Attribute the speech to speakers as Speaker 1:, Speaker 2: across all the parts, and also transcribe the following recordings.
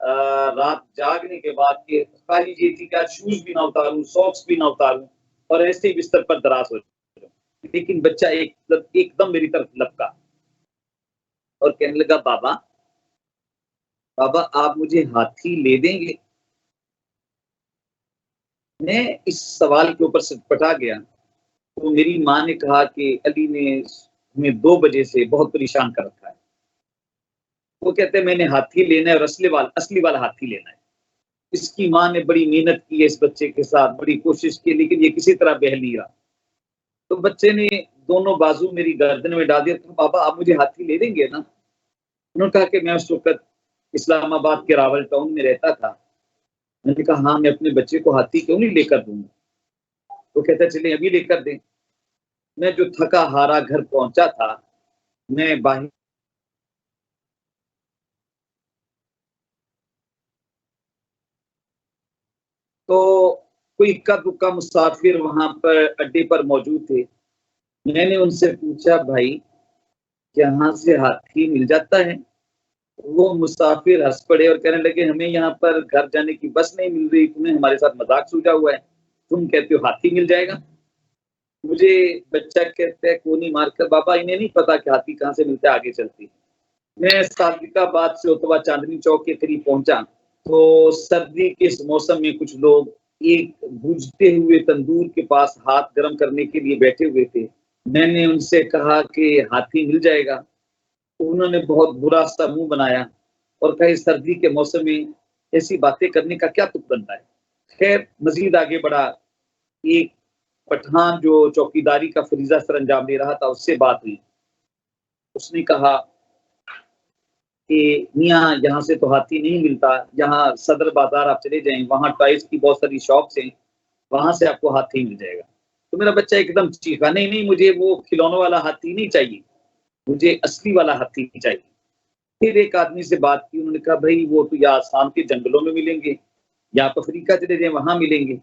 Speaker 1: رات جاگنے کے بعد کہ خواہش یہ تھی کہ آج شوز بھی نہ اتاروں، ساکس بھی نہ اتاروں اور ایسے ہی بستر پر دراز ہو جاؤں، لیکن بچہ ایک دم میری طرف لپکا اور کہنے لگا بابا آپ مجھے ہاتھی لے دیں گے؟ میں اس سوال کے اوپر سٹپٹا گیا تو میری ماں نے کہا کہ علی نے ہمیں 2 بجے سے بہت پریشان کر رکھا ہے، وہ کہتے ہیں میں نے ہاتھی لینا ہے اور اصلی والا ہاتھی لینا ہے۔ اس کی ماں نے بڑی محنت کی ہے اس بچے کے ساتھ، بڑی کوشش کی، لیکن یہ کسی طرح بہل نہیں رہا۔ تو بچے نے دونوں بازو میری گردن میں ڈال دیا، تو بابا آپ مجھے ہاتھی لے دیں گے نا؟ انہوں نے کہا کہ میں اس وقت اسلام آباد کے راول ٹاؤن میں رہتا تھا۔ میں نے کہا ہاں، میں اپنے بچے کو ہاتھی کیوں نہیں لے کر دوں گا؟ وہ کہتا چلیں ابھی لے کر دیں۔ میں جو تھکا ہارا گھر پہنچا تھا، میں باہر تو کوئی اکا دکا مسافر وہاں پر اڈے پر موجود تھے۔ میں نے ان سے پوچھا بھائی یہاں سے ہاتھی مل جاتا ہے؟ وہ مسافر ہنس پڑے اور کہنے لگے ہمیں یہاں پر گھر جانے کی بس نہیں مل رہی، تمہیں ہمارے ساتھ مذاق سوجا ہوا ہے، تم کہتے ہو ہاتھی مل جائے گا؟ مجھے بچہ کہتا ہے کونی مار کر بابا انہیں نہیں پتا کہ ہاتھی کہاں سے ملتا ہے، آگے چلتی۔ میں صادق آباد سے اتوا چاندنی چوک کے قریب پہنچا تو سردی کے اس موسم میں کچھ لوگ ایک بجھتے ہوئے تندور کے پاس ہاتھ گرم کرنے کے لیے بیٹھے ہوئے تھے۔ میں نے ان سے کہا کہ ہاتھی مل جائے گا، انہوں نے بہت برا سا منہ بنایا اور کہے سردی کے موسم میں ایسی باتیں کرنے کا کیا تک بنتا ہے۔ خیر مزید آگے بڑھا، ایک پٹھان جو چوکیداری کا فریضہ سر انجام دے رہا تھا اس سے بات ہوئی۔ اس نے کہا کہ میاں یہاں سے تو ہاتھی نہیں ملتا، یہاں صدر بازار آپ چلے جائیں، وہاں ٹوائز کی بہت ساری شاپس ہیں، وہاں سے آپ کو ہاتھی مل جائے گا۔ تو میرا بچہ ایک دم چیخا نہیں مجھے وہ کھلونوں والا ہاتھی نہیں چاہیے، مجھے اصلی والا ہاتھی چاہیے۔ پھر ایک آدمی سے بات کی، انہوں نے کہا بھائی وہ تو یا آسام کے جنگلوں میں ملیں گے یا آپ افریقہ چلے جائیں وہاں ملیں گے۔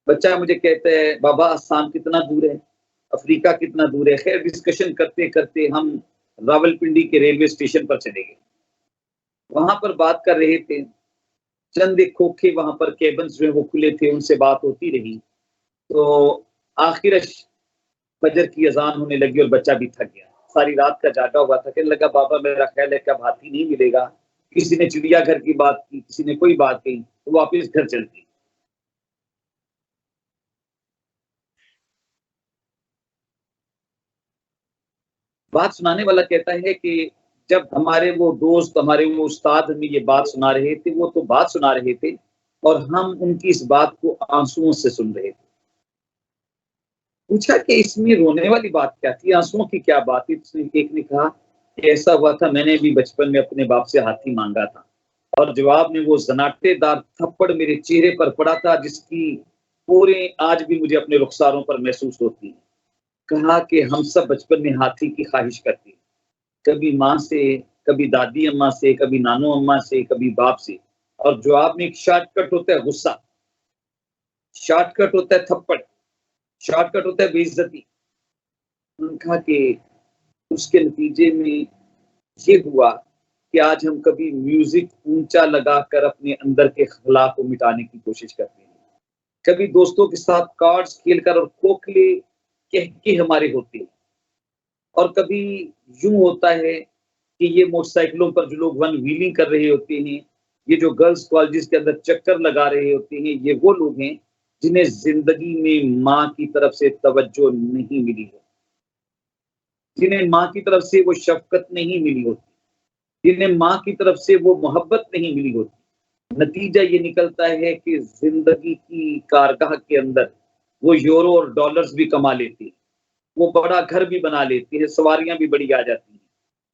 Speaker 1: بچہ مجھے کہتا ہے بابا آسام کتنا دور ہے، افریقہ کتنا دور ہے؟ خیر ڈسکشن کرتے کرتے ہم راول پنڈی کے ریلوے اسٹیشن پر چلے گئے، وہاں پر بات کر رہے تھے، چند ایک کھوکھے وہاں پر کیبنز جو ہیں وہ کھلے تھے، ان سے بات ہوتی رہی تو آخر فجر کی اذان ہونے لگی اور بچہ بھی تھک گیا، ساری رات کا جاگا ہوا تھا۔ کہنے لگا بابا میرا خیال ہے کہ اب ہاتھی نہیں ملے گا۔ کسی نے چڑیا گھر کی بات کی، کسی نے کوئی بات کہی، تو واپس گھر چلتی۔ بات سنانے والا کہتا ہے کہ جب ہمارے وہ دوست، ہمارے وہ استاد ہمیں یہ بات سنا رہے تھے، وہ تو بات سنا رہے تھے اور ہم ان کی اس بات کو آنسوؤں سے سن رہے تھے۔ پوچھا کہ اس میں رونے والی بات کیا تھی، آنسوؤں کی کیا بات تھی؟ ایک نے کہا کہ ایسا ہوا تھا میں نے بھی بچپن میں اپنے باپ سے ہاتھی مانگا تھا اور جواب میں وہ زناٹے دار تھپڑ میرے چہرے پر پڑا تھا جس کی پورے آج بھی مجھے اپنے رخساروں پر محسوس ہوتی ہیں۔ کہا کہ ہم سب بچپن میں ہاتھی کی خواہش کرتے ہیں، کبھی ماں سے، کبھی دادی اماں سے، کبھی نانو اماں سے، کبھی باپ سے، اور جواب میں ایک شارٹ کٹ ہوتا ہے غصہ، شارٹ کٹ ہوتا ہے تھپڑ، شارٹ کٹ ہوتا ہے بے عزتی۔ انہوں نے کہا کہ اس کے نتیجے میں یہ ہوا کہ آج ہم کبھی میوزک اونچا لگا کر اپنے اندر کے خلا کو مٹانے کی کوشش کرتے ہیں، کبھی دوستوں کے ساتھ کارڈز کھیل کر اور کھوکھلے کہہ کے ہمارے ہوتے ہیں، اور کبھی یوں ہوتا ہے کہ یہ موٹر سائیکلوں پر جو لوگ ون ویلنگ کر رہے ہوتے ہیں، یہ جو گرلز کالجز کے اندر چکر لگا رہے ہوتے ہیں، یہ وہ لوگ ہیں جنہیں زندگی میں ماں کی طرف سے توجہ نہیں ملی ہے، جنہیں ماں کی طرف سے وہ شفقت نہیں ملی ہوتی، جنہیں ماں کی طرف سے وہ محبت نہیں ملی ہوتی۔ نتیجہ یہ نکلتا ہے کہ زندگی کی کارگاہ کے اندر وہ یورو اور ڈالرز بھی کما لیتے ہیں، وہ بڑا گھر بھی بنا لیتے ہیں، سواریاں بھی بڑی آ جاتی ہیں،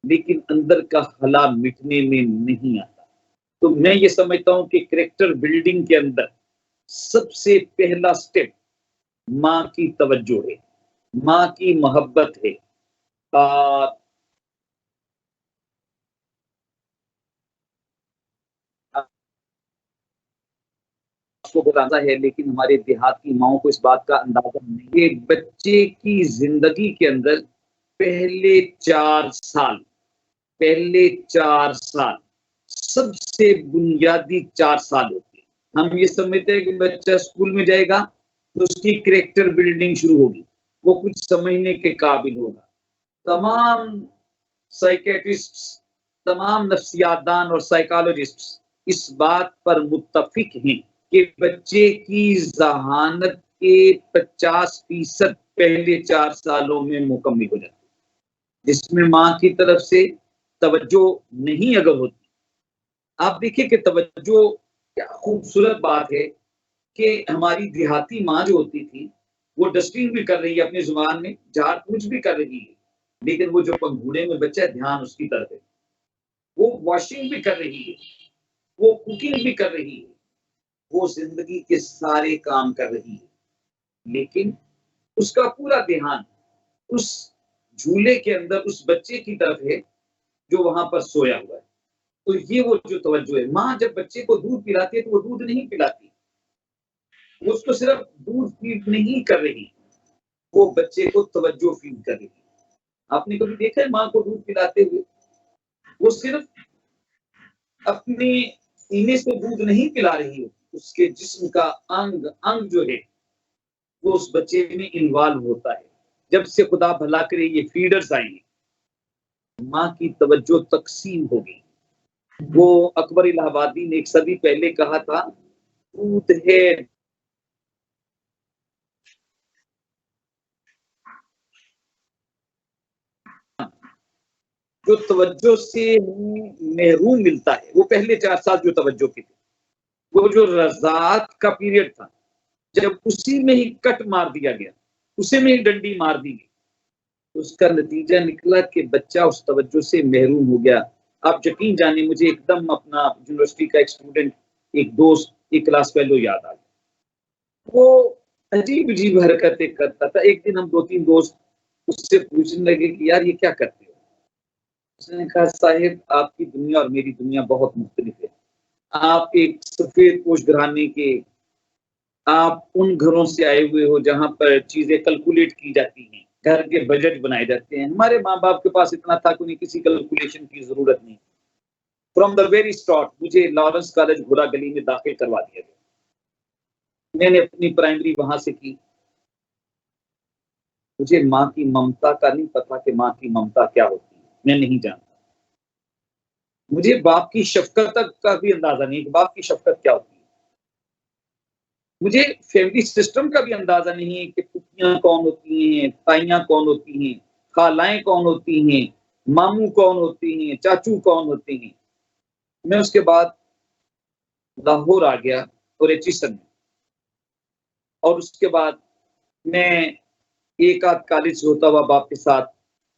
Speaker 1: لیکن اندر کا خلا مٹنے میں نہیں آتا۔ تو میں یہ سمجھتا ہوں کہ کریکٹر بلڈنگ کے اندر سب سے پہلا سٹیپ ماں کی توجہ ہے، ماں کی محبت ہے۔ کو بتانا ہے لیکن ہمارے دیہات کی ماؤں کو اس بات کا اندازہ نہیں کہ بچے کی زندگی کے اندر پہلے 4 سال سب سے بنیادی 4 سال ہوتے ہیں۔ ہم یہ سمجھتے ہیں کہ بچہ اسکول میں جائے گا تو اس کی کریکٹر بلڈنگ شروع ہوگی، وہ کچھ سمجھنے کے قابل ہوگا۔ تمام سائیکیٹرسٹ، تمام نفسیات دان اور سائیکالوجسٹ اس بات پر متفق ہیں کہ بچے کی ذہانت کے 50% پہلے 4 سالوں میں مکمل ہو جاتی ہے، جس میں ماں کی طرف سے توجہ نہیں اگر ہوتی۔ آپ دیکھیں کہ توجہ کیا خوبصورت بات ہے کہ ہماری دیہاتی ماں جو ہوتی تھی وہ ڈسٹنگ بھی کر رہی ہے اپنی زبان میں، جھاڑ پوچھ بھی کر رہی ہے، لیکن وہ جو پنگھوڑے میں بچہ ہے دھیان اس کی طرف ہے، وہ واشنگ بھی کر رہی ہے، وہ کوکنگ بھی کر رہی ہے، وہ زندگی کے سارے کام کر رہی ہے، لیکن اس کا پورا دھیان اس جھولے کے اندر اس بچے کی طرف ہے جو وہاں پر سویا ہوا ہے۔ تو یہ وہ جو توجہ ہے، ماں جب بچے کو دودھ پلاتی ہے تو وہ دودھ نہیں پلاتی، وہ اس کو صرف دودھ فیڈ نہیں کر رہی، وہ بچے کو توجہ فیڈ کر رہی۔ آپ نے کبھی دیکھا ہے ماں کو دودھ پلاتے ہوئے؟ وہ صرف اپنے سینے سے دودھ نہیں پلا رہی، اس کے جسم کا انگ انگ جو ہے وہ اس بچے میں انوالو ہوتا ہے۔ جب سے خدا بھلا کرے یہ فیڈرز آئیں گے، ماں کی توجہ تقسیم ہوگی۔ وہ اکبر الہ آبادی نے 1 صدی پہلے کہا تھا، دودھ ہے جو توجہ سے محروم ملتا ہے۔ وہ پہلے 4 سال جو توجہ کی تھی، وہ جو رضاعت کا پیریڈ تھا، جب اسی میں ہی کٹ مار دیا گیا، اسی میں ہی ڈنڈی مار دی گئی، اس کا نتیجہ نکلا کہ بچہ اس توجہ سے محروم ہو گیا۔ آپ یقین جانیں، مجھے ایک دم اپنا یونیورسٹی کا ایک اسٹوڈنٹ، ایک دوست، ایک کلاس فیلو یاد آ گیا۔ وہ عجیب عجیب حرکتیں کرتا تھا۔ ایک دن ہم 2-3 دوست اس سے پوچھنے لگے کہ یار یہ کیا کرتے ہو؟ اس نے کہا صاحب آپ کی دنیا اور میری دنیا بہت مختلف ہے۔ آپ ایک سفید پوش گھرانے کے، آپ ان گھروں سے آئے ہوئے ہو جہاں پر چیزیں کیلکولیٹ کی جاتی ہیں، گھر کے بجٹ بنائے جاتے ہیں۔ ہمارے ماں باپ کے پاس اتنا تھا کہ انہیں کسی کیلکولیشن کی ضرورت نہیں۔ فرام دا ویری اسٹارٹ مجھے لارنس کالج گھوڑا گلی میں داخل کروا دیا گیا۔ میں نے اپنی پرائمری وہاں سے کی۔ مجھے ماں کی ممتا کا نہیں پتا کہ ماں کی ممتا کیا ہوتی ہے، میں نہیں جانتا۔ مجھے باپ کی شفقت کا بھی اندازہ نہیں کہ باپ کی شفقت کیا ہوتی ہے۔ مجھے فیملی سسٹم کا بھی اندازہ نہیں ہے کہ پھوپھیاں کون ہوتی ہیں، تائیاں کون ہوتی ہیں، خالائیں کون ہوتی ہیں، ماموں کون ہوتی ہیں، چاچو کون ہوتے ہیں۔ میں اس کے بعد لاہور آ گیا اور ایچیسن میں، اور اس کے بعد میں ایک آدھ کالج سے ہوتا ہوا باپ کے ساتھ،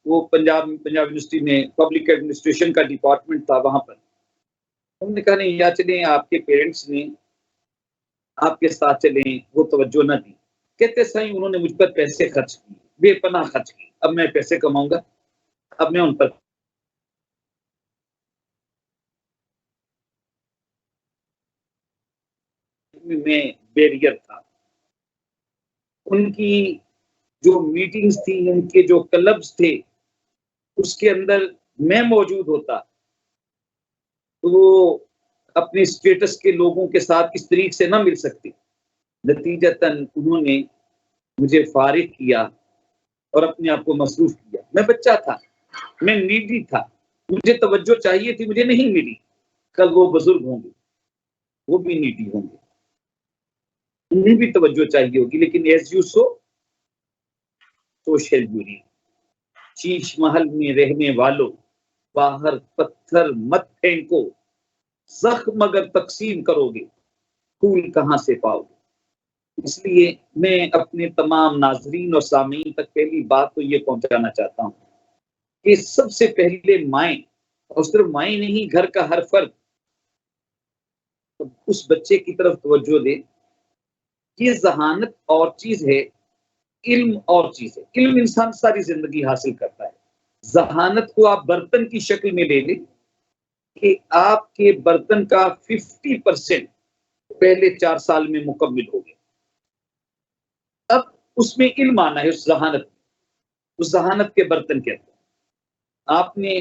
Speaker 1: وہ پنجاب یونیورسٹی میں پبلک ایڈمنسٹریشن کا ڈپارٹمنٹ تھا، وہاں پر ہم نے کہا نہیں یا چلیں، آپ کے پیرنٹس نے آپ کے ساتھ چلیں، وہ توجہ نہ دی۔ کہتے سائیں انہوں نے مجھ پر پیسے خرچ کیے، بے پناہ خرچ کیے، اب میں پیسے کماؤں گا، اب میں ان پر میں بیریئر تھا۔ ان کی جو میٹنگز تھی، ان کے جو کلبز تھے، اس کے اندر میں موجود ہوتا تو وہ اپنے اسٹیٹس کے لوگوں کے ساتھ اس طریقے سے نہ مل سکتے۔ نتیجتاً انہوں نے مجھے فارغ کیا اور اپنے آپ کو مصروف کیا۔ میں بچہ تھا، میں نیڈی تھا، مجھے توجہ چاہیے تھی، مجھے نہیں ملی۔ کل وہ بزرگ ہوں گے، وہ بھی نیڈی ہوں گے، انہیں بھی توجہ چاہیے ہوگی، لیکن ایز یو سوشل یوری، شیش محل میں رہنے والوں، باہر پتھر مت پھینکو، زخم اگر تقسیم کرو گے پھول کہاں سے پاؤ گے۔ اس لیے میں اپنے تمام ناظرین اور سامعین تک پہلی بات تو یہ پہنچانا چاہتا ہوں کہ سب سے پہلے مائیں، اور صرف مائیں نہیں، گھر کا ہر فرد اس بچے کی طرف توجہ دے۔ یہ ذہانت اور چیز ہے، علم اور چیز ہے۔ علم انسان ساری زندگی حاصل کرتا ہے، ذہانت کو آپ برتن کی شکل میں لے لیں کہ آپ کے برتن کا 50% پہلے 4 سال میں مکمل ہو گیا۔ اب اس میں علم آنا ہے، اس ذہانت کے برتن کے اندر۔ آپ نے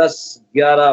Speaker 1: 10, 11,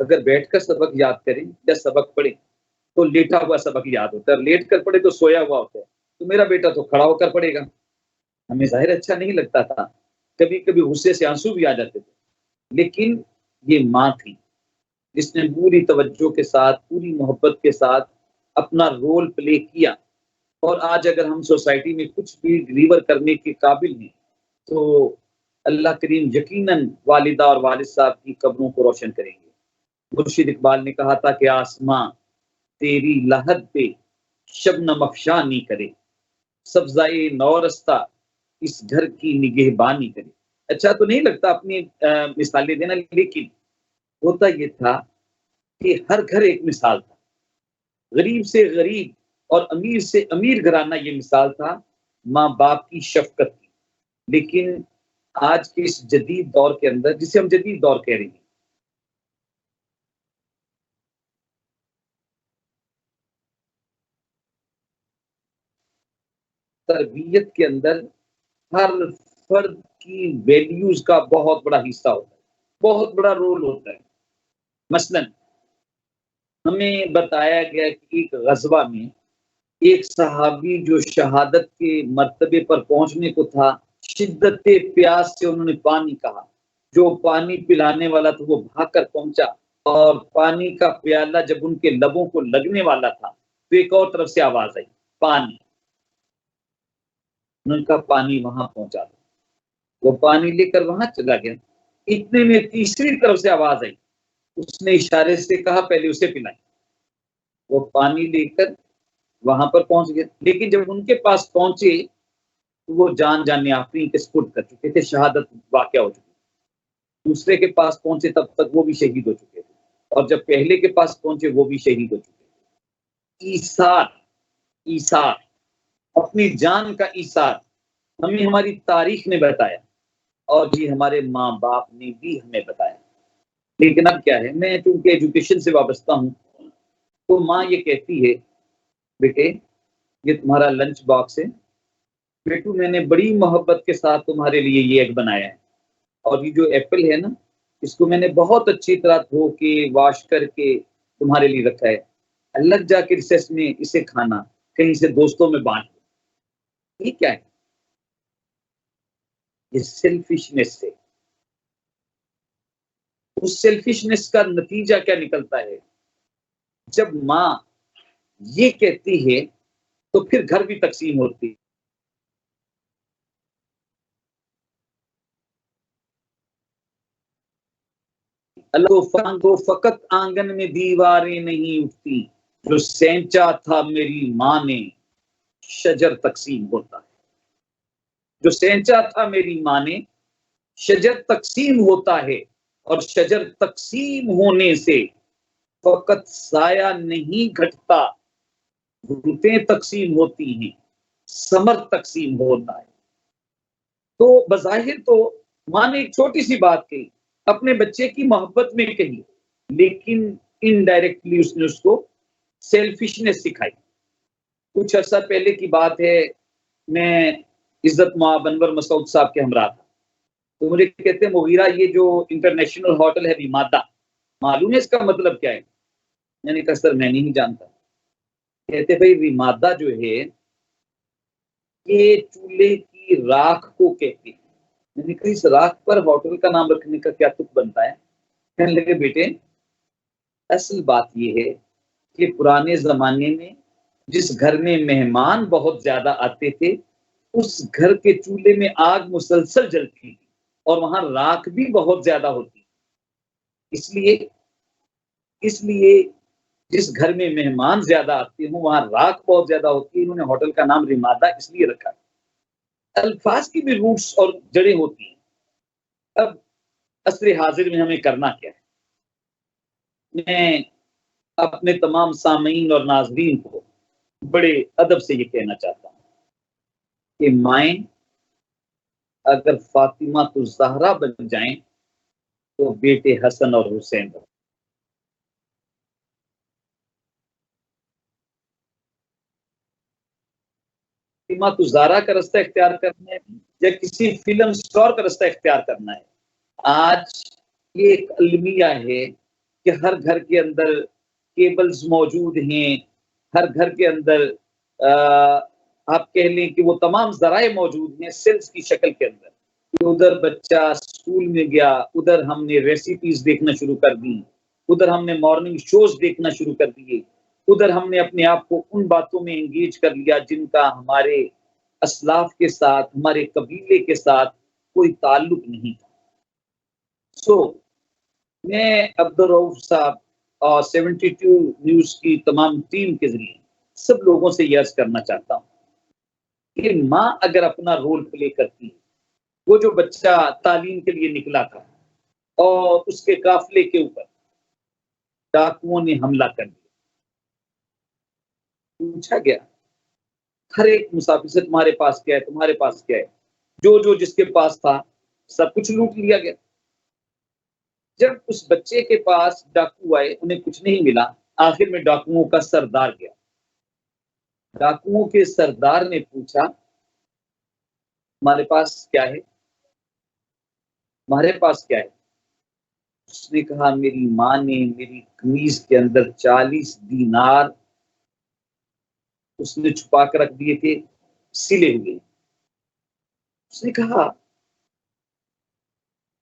Speaker 1: اگر بیٹھ کر سبق یاد کریں یا سبق پڑھیں تو لیٹا ہوا سبق یاد ہوتا ہے، لیٹ کر پڑھے تو سویا ہوا ہوتا ہے. تو میرا بیٹا تو کھڑا ہو کر پڑھے گا. ہمیں ظاہر اچھا نہیں لگتا تھا، کبھی کبھی غصے سے آنسو بھی آ جاتے تھے، لیکن یہ ماں تھی جس نے پوری توجہ کے ساتھ، پوری محبت کے ساتھ اپنا رول پلے کیا. اور آج اگر ہم سوسائٹی میں کچھ بھی ڈلیور کرنے کے قابل ہیں تو اللہ کریم یقیناً والدہ اور والد صاحب کی قبروں کو روشن کریں گے. مرشد اقبال نے کہا تھا کہ آسماں تیری لحد پہ شبنم افشانی کرے، سبزائے نورستہ اس گھر کی نگہبانی کرے. اچھا تو نہیں لگتا اپنی مثالیں دینا، لیکن ہوتا یہ تھا کہ ہر گھر ایک مثال تھا. غریب سے غریب اور امیر سے امیر گھرانہ یہ مثال تھا ماں باپ کی شفقت کی. لیکن آج کے اس جدید دور کے اندر، جسے ہم جدید دور کہہ رہے ہیں، تربیت کے اندر ہر فرد کی ویلیوز کا بہت بڑا حصہ ہوتا ہے، بہت بڑا رول ہوتا ہے. مثلا ہمیں بتایا گیا کہ ایک غزوہ میں ایک صحابی جو شہادت کے مرتبے پر پہنچنے کو تھا، شدت پیاس سے انہوں نے پانی کہا. جو پانی پلانے والا تھا وہ بھاگ کر پہنچا، اور پانی کا پیالہ جب ان کے لبوں کو لگنے والا تھا تو ایک اور طرف سے آواز آئی، پانی. انہوں نے کہا پانی وہاں پہنچا دو. وہ پانی لے کر وہاں چلا گیا. اتنے میں تیسری طرف سے آواز آئی، اس نے اشارے سے کہا پہلے اسے پلائیں. وہ پانی لے کر وہاں پر پہنچ گئے، لیکن جب ان کے پاس پہنچے تو وہ جان جانے آفرین کے سپرد کر چکے تھے، شہادت واقع ہو چکی. دوسرے کے پاس پہنچے تب تک وہ بھی شہید ہو چکے تھے، اور جب پہلے کے پاس پہنچے وہ بھی شہید ہو چکے تھے. ایثار، ایثار، اپنی جان کا ایثار ہمیں ہماری تاریخ نے بتایا، اور جی ہمارے ماں باپ نے بھی ہمیں بتایا. لیکن اب کیا ہے، میں چونکہ ایجوکیشن سے وابستہ ہوں تو ماں یہ کہتی ہے بیٹے یہ تمہارا لنچ باکس ہے، بیٹو میں نے بڑی محبت کے ساتھ تمہارے لیے یہ ایگ بنایا ہے، اور یہ جو ایپل ہے نا اس کو میں نے بہت اچھی طرح دھو کے واش کر کے تمہارے لیے رکھا ہے، الگ جا کے ریسس میں اسے کھانا، کہیں سے دوستوں میں بانٹ. یہ کیا ہے؟ یہ سیلفشنس ہے. اس سیلفشنس کا نتیجہ کیا نکلتا ہے؟ جب ماں یہ کہتی ہے تو پھر گھر بھی تقسیم ہوتی. اللہ کو فقط آنگن میں دیواریں نہیں اٹھتی، جو سینچا تھا میری ماں نے شجر تقسیم ہوتا ہے. جو سینچا تھا میری ماں نے شجر تقسیم ہوتا ہے، اور شجر تقسیم ہونے سے فقط سایہ نہیں گھٹتا، روٹیں تقسیم ہوتی ہیں، ثمر تقسیم ہوتا ہے. تو بظاہر تو ماں نے ایک چھوٹی سی بات کہی، اپنے بچے کی محبت میں کہی، لیکن انڈائریکٹلی اس نے اس کو سیلفشنس سکھائی. کچھ عرصہ پہلے کی بات ہے، میں عزت مآب انور مسعود صاحب کے ہمراہ تھا. تو مجھے کہتے ہیں مغیرہ یہ جو انٹرنیشنل ہوٹل ہے ریمادہ، معلوم ہے اس کا مطلب کیا ہے؟ میں نے کہا سر میں نہیں جانتا. کہتے بھائی ریمادہ جو ہے یہ چولہے کی راکھ کو کہتے ہیں. میں نے کہا اس راکھ پر ہوٹل کا نام رکھنے کا کیا تک بنتا ہے؟ کہنے لگے بیٹے اصل بات یہ ہے کہ پرانے زمانے میں جس گھر میں مہمان بہت زیادہ آتے تھے اس گھر کے چولہے میں آگ مسلسل جلتی تھی، اور وہاں راکھ بھی بہت زیادہ ہوتی. اس لیے جس گھر میں مہمان زیادہ آتے ہوں وہاں راکھ بہت زیادہ ہوتی ہے. انہوں نے ہوٹل کا نام ریمادہ اس لیے رکھا. الفاظ کی بھی روٹس اور جڑیں ہوتی ہیں. اب عصر حاضر میں ہمیں کرنا کیا ہے؟ میں اپنے تمام سامعین اور ناظرین کو بڑے ادب سے یہ کہنا چاہتا ہوں کہ مائیں اگر فاطمہ تو زہرا بن جائیں تو بیٹے حسن اور حسین بن. فاطمہ تو زہرا کا رستہ اختیار کرنا ہے یا کسی فلم سٹار کا رستہ اختیار کرنا ہے؟ آج یہ ایک المیہ ہے کہ ہر گھر کے اندر کیبلز موجود ہیں، ہر گھر کے اندر آپ کہہ لیں کہ وہ تمام ذرائع موجود ہیں سیلز کی شکل کے اندر. ادھر بچہ اسکول میں گیا، ادھر ہم نے ریسیپیز دیکھنا شروع کر دی، ادھر ہم نے مارننگ شوز دیکھنا شروع کر دیے، ادھر ہم نے اپنے آپ کو ان باتوں میں انگیج کر لیا جن کا ہمارے اسلاف کے ساتھ، ہمارے قبیلے کے ساتھ کوئی تعلق نہیں تھا. میں عبدالرؤف صاحب اور 72 نیوز کی تمام ٹیم کے ذریعے سب لوگوں سے یہ عرض کرنا چاہتا ہوں کہ ماں اگر اپنا رول پلے کرتی ہے، وہ جو بچہ تعلیم کے لیے نکلا تھا اور اس کے قافلے کے اوپر ڈاکوؤں نے حملہ کر دیا، پوچھا گیا ہر ایک مسافر سے تمہارے پاس کیا ہے، تمہارے پاس کیا ہے، جو جس کے پاس تھا سب کچھ لوٹ لیا گیا. جب اس بچے کے پاس ڈاکو آئے، انہیں کچھ نہیں ملا، آخر میں ڈاکوؤں کا سردار گیا. ڈاکوؤں کے سردار نے پوچھا تمہارے پاس کیا ہے، تمہارے پاس کیا ہے؟ اس نے کہا میری ماں نے میری قمیض کے اندر 40 دینار اس نے چھپا کر رکھ دیے تھے، سلے ہوئے. اس نے کہا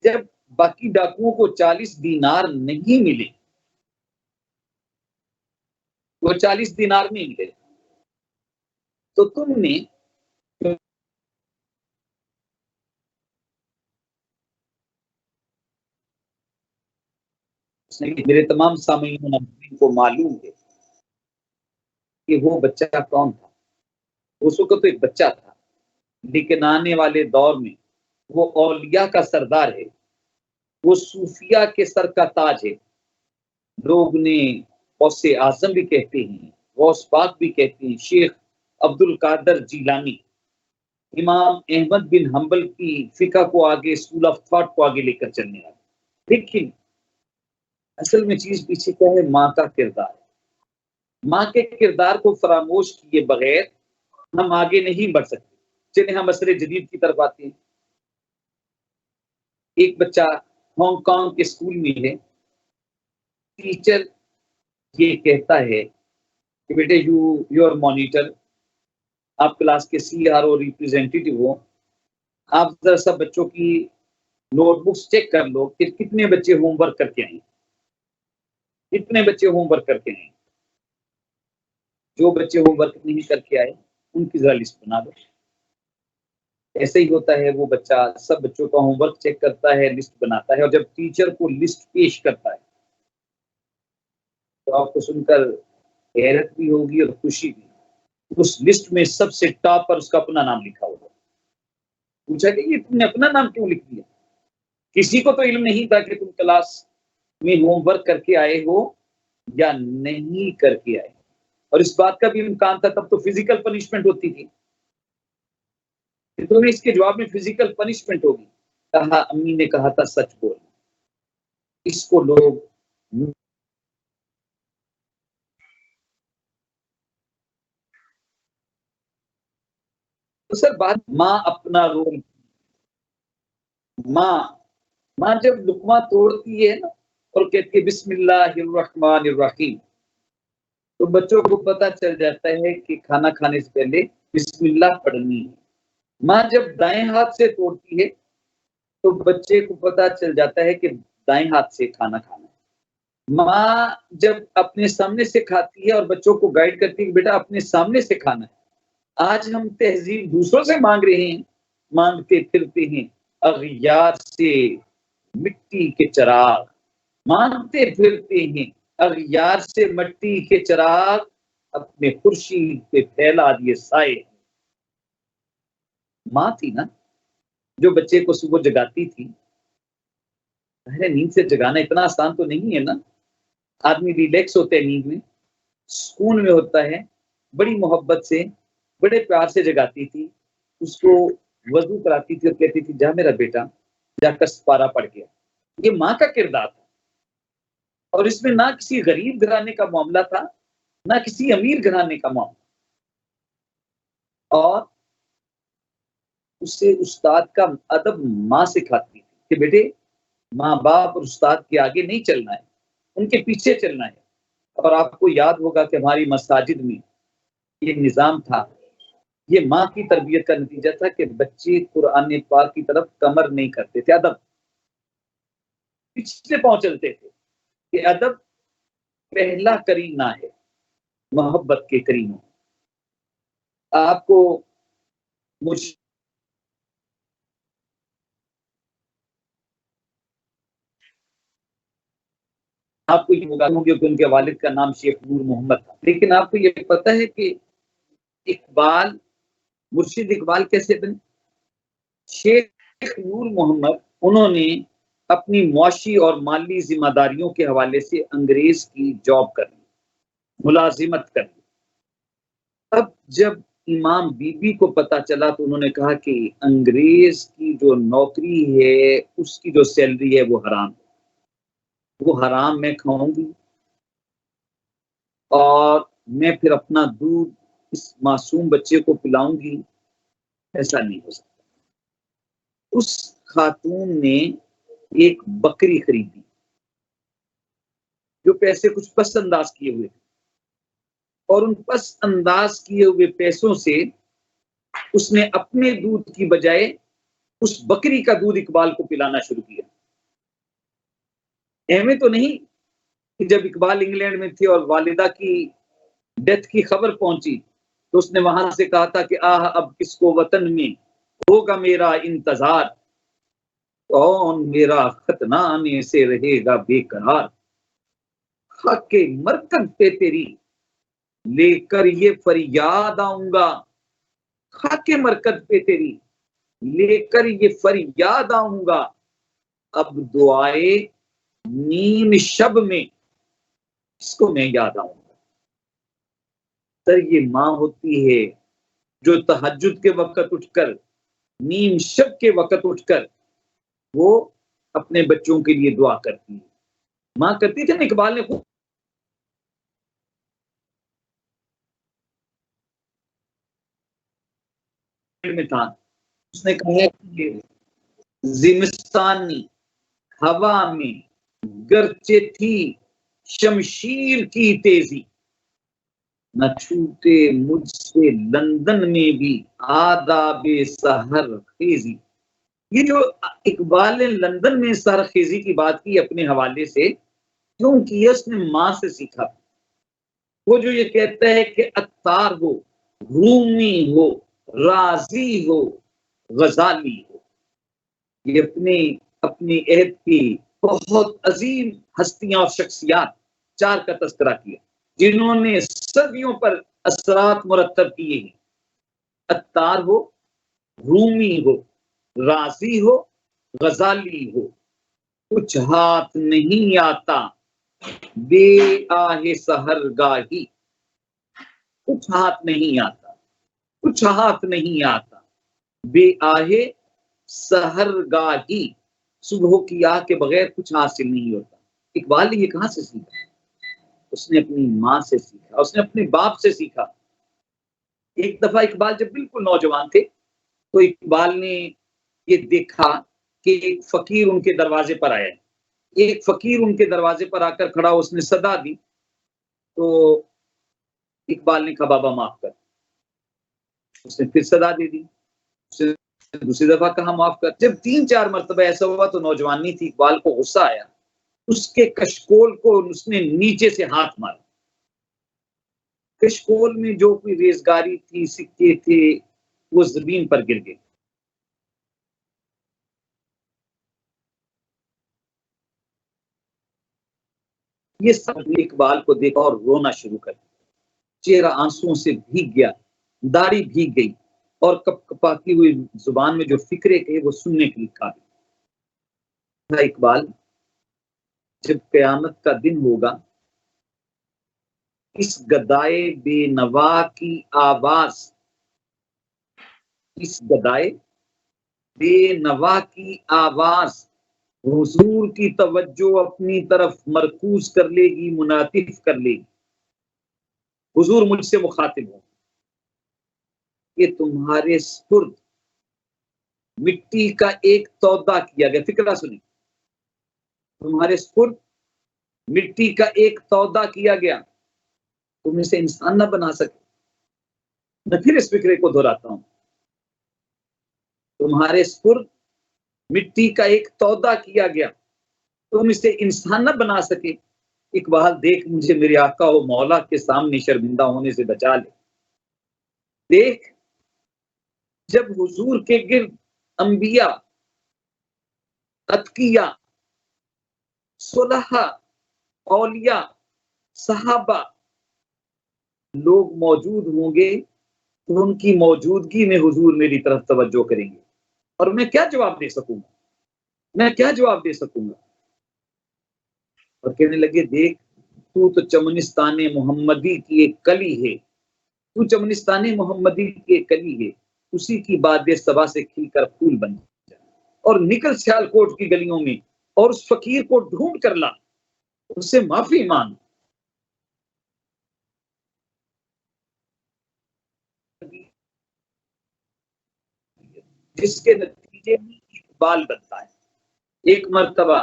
Speaker 1: جب باقی ڈاکوؤں کو 40 دینار نہیں ملے، وہ 40 دینار نہیں ملے، تو تم نے میرے تمام سامعین کو معلوم ہے کہ وہ بچہ کون تھا. اس وقت تو ایک بچہ تھا، لیکن آنے والے دور میں وہ اولیاء کا سردار ہے، وہ صوفیاء کے سر کا تاج ہے. لوگ نے غوث اعظم بھی کہتے ہیں، غوث پاک بھی کہتے ہیں، شیخ عبد القادر جیلانی، امام احمد بن حنبل کی فقہ کو آگے، اسکول آف تھاٹ کو آگے لے کر چلنے والے. لیکن اصل میں چیز پیچھے کیا ہے؟ ماں کا کردار. ماں کے کردار کو فراموش کیے بغیر ہم آگے نہیں بڑھ سکتے. چلیں ہم عصر جدید کی طرف آتے ہیں. ایک بچہ ہانگ کانگ کے اسکول میں ہے، ٹیچر یہ کہتا ہے کہ بیٹے یو آر مانیٹر، آپ کلاس کے CRO ریپرزینٹیٹیو ہو، آپ ذرا سب بچوں کی نوٹ بکس چیک کر لو کہ کتنے بچے ہوم ورک کر کے آئیں، کتنے بچے ہوم ورک کر کے آئیں. جو بچے ہوم ورک نہیں کر کے آئے ان کی ذرا لسٹ بنا دو. ایسے ہی ہوتا ہے، وہ بچہ سب بچوں کا ہوم ورک چیک کرتا ہے، لسٹ بناتا ہے، اور جب ٹیچر کو لسٹ پیش کرتا ہے تو آپ کو سن کر حیرت بھی ہوگی اور خوشی بھی. اس لسٹ میں سب سے ٹاپ پر اس کا اپنا نام لکھا ہوگا. پوچھا کہ یہ تم نے اپنا نام کیوں لکھ دیا؟ کسی کو تو علم نہیں تھا کہ تم کلاس میں ہوم ورک کر کے آئے ہو یا نہیں کر کے آئے. اور اس بات کا بھی امکان تھا، تب تو فزیکل پنشمنٹ ہوتی تھی، تمہیں اس کے جواب میں فزیکل پنشمنٹ ہوگی. کہا امی نے کہا تھا سچ بول. اس کو لوگ تو سر بات ماں اپنا رول، ماں جب لقمہ توڑتی ہے نا اور کہتی ہے بسم اللہ الرحمن الرحیم، تو بچوں کو پتا چل جاتا ہے کہ کھانا کھانے سے پہلے بسم اللہ پڑھنی ہے. ماں جب دائیں ہاتھ سے توڑتی ہے تو بچے کو پتا چل جاتا ہے کہ دائیں ہاتھ سے کھانا کھانا ہے. ماں جب اپنے سامنے سے کھاتی ہے اور بچوں کو گائیڈ کرتی ہے کہ بیٹا اپنے سامنے سے کھانا ہے. آج ہم تہذیب دوسروں سے مانگ رہے ہیں، مانگتے پھرتے ہیں اغیار سے مٹی کے چراغ، مانگتے پھرتے ہیں اغیار سے مٹی کے چراغ، اپنے خورشید پہ پھیلا دیے سائے. ماں تھی نا جو بچے کو صبح جگاتی تھی. نیند سے جگانا اتنا آسان تو نہیں ہے نا. آدمی ریلیکس ہوتے ہیں نیند میں، سکون میں ہوتا ہے، بڑی محبت سے بڑے پیار سے جگاتی تھی، اس کو وضو کراتی تھی اور کہتی تھی جا میرا بیٹا جا کر سپارہ پڑھ گیا. یہ ماں کا کردار تھا، اور اس میں نہ کسی غریب گھرانے کا معاملہ تھا نہ کسی امیر گھرانے کا معاملہ. اور اسے استاد کا ادب ماں سکھاتی تھی کہ بیٹے ماں باپ اور استاد کے آگے نہیں چلنا ہے، ان کے پیچھے چلنا ہے. اور آپ کو یاد ہوگا کہ ہماری مساجد میں یہ نظام تھا، یہ ماں کی تربیت کا نتیجہ تھا کہ بچے قرآن پاک کی طرف کمر نہیں کرتے تھے، ادب پیچھے پہنچ چلتے تھے کہ ادب پہلا کرینہ ہے محبت کے کرینوں. آپ کو آپ کو یہ ہوگا کہ ان کے والد کا نام شیخ نور محمد تھا، لیکن آپ کو یہ پتہ ہے کہ اقبال، مرشد اقبال کیسے بنے؟ شیخ نور محمد انہوں نے اپنی معاشی اور مالی ذمہ داریوں کے حوالے سے انگریز کی جاب کر لی، ملازمت کر لی. اب جب امام بی بی کو پتا چلا تو انہوں نے کہا کہ انگریز کی جو نوکری ہے اس کی جو سیلری ہے وہ حرام ہے، وہ حرام میں کھاؤں گی اور میں پھر اپنا دودھ اس معصوم بچے کو پلاؤں گی، ایسا نہیں ہو سکتا. اس خاتون نے ایک بکری خریدی جو پیسے کچھ پس انداز کیے ہوئے تھے، اور ان پس انداز کیے ہوئے پیسوں سے اس نے اپنے دودھ کی بجائے اس بکری کا دودھ اقبال کو پلانا شروع کیا. اہمیں تو نہیں کہ جب اقبال انگلینڈ میں تھے اور والدہ کی ڈیتھ کی خبر پہنچی تو اس نے وہاں سے کہا تھا کہ آہ اب کس کو وطن میں ہوگا میرا انتظار، کون میرا ختنہ آنے سے رہے گا بے قرار. خاک مرکز پہ تیری لے کر یہ فریاد آؤں گا، خاک مرکز پہ تیری لے کر یہ فریاد آؤں گا، اب دعائے نیم شب میں اس کو میں یاد آؤں گا. سر یہ ماں ہوتی ہے جو تہجد کے وقت اٹھ کر، نیم شب کے وقت اٹھ کر وہ اپنے بچوں کے لیے دعا کرتی ہے. ماں کرتی تھی نا، اقبال نے خود میں تھا، اس نے کہا کہ زمستانی ہوا میں گرچہ تھی شمشیر کی تیزی، نہ چھوٹے مجھ سے لندن میں بھی آداب سحر خیزی. یہ جو اقبال نے لندن میں سحر خیزی کی بات کی اپنے حوالے سے، کیوں کی اس نے ماں سے سیکھا. وہ جو یہ کہتا ہے کہ عطار ہو، رومی ہو، رازی ہو، غزالی ہو، یہ اپنی عہد کی بہت عظیم ہستیاں اور شخصیات چار کا تذکرہ کیا جنہوں نے صدیوں پر اثرات مرتب کیے ہیں. عطار ہو، رومی ہو، رازی ہو، غزالی ہو، کچھ ہاتھ نہیں آتا بے آہ سحر گاہی، کچھ ہاتھ نہیں آتا، کچھ ہاتھ نہیں آتا بے آہ سحر گاہی، صبح کی آہ کے بغیر کچھ حاصل نہیں ہوتا. اقبال نے یہ کہاں سے سیکھا؟ اس نے اپنی ماں سے سیکھا، اس نے اپنے باپ سے سیکھا. ایک دفعہ اقبال جب بالکل نوجوان تھے تو اقبال نے یہ دیکھا کہ ایک فقیر ان کے دروازے پر آیا. ایک فقیر ان کے دروازے پر آ کر کھڑا، اس نے صدا دی تو اقبال نے کہا بابا معاف کر. اس نے پھر صدا دے دی، دوسری دفعہ کہا معاف کر. جب 3-4 مرتبہ ایسا ہوا تو نوجوانی تھی، اقبال کو غصہ آیا، اس کے کشکول کو اس نے نیچے سے ہاتھ مارا. کشکول میں جو کوئی ریزگاری تھی، سکے تھے، وہ زمین پر گر گئے. یہ سب اقبال کو دیکھا اور رونا شروع کر دیا. چہرہ آنسوؤں سے بھیگ گیا، داڑھی بھیگ گئی، اور کپ کپاتی ہوئی زبان میں جو فکرے کہے وہ سننے کے لیے قابل. اقبال، جب قیامت کا دن ہوگا، اس گدائے بے نوا کی آواز، اس گدائے بے نوا کی آواز حضور کی توجہ اپنی طرف مرکوز کر لے گی، منعطف کر لے گی. حضور مجھ سے مخاطب ہو کہ تمہارے سپرد مٹی کا ایک تودا کیا گیا. فکرہ سنیں، تمہارے سپرد مٹی کا ایک تودا کیا گیا، تم اسے انسان نہ بنا سکے۔ میں پھر اس فکرے کو دہراتا ہوں، تمہارے سپرد مٹی کا ایک تودا کیا گیا، تم اسے انسان نہ بنا سکے۔ اقبال دیکھ مجھے میرے آقا و مولا کے سامنے شرمندہ ہونے سے بچا لے۔ دیکھ جب حضور کے گرد انبیاء، اتقیاء، صلحاء، اولیاء، صحابہ لوگ موجود ہوں گے تو ان کی موجودگی میں حضور میری طرف توجہ کریں گے، اور میں کیا جواب دے سکوں گا؟ میں کیا جواب دے سکوں گا؟ اور کہنے لگے دیکھ تو چمنستان محمدی کی ایک کلی ہے، تو چمنستان محمدی کی ایک کلی ہے، اسی کی باد صبا سے کھل کر پھول بن جا اور نکل سیال کوٹ کی گلیوں میں اور اس فقیر کو ڈھونڈ کر لا، اس سے معافی مانگ۔ جس کے نتیجے میں اقبال بنتا ہے۔ ایک مرتبہ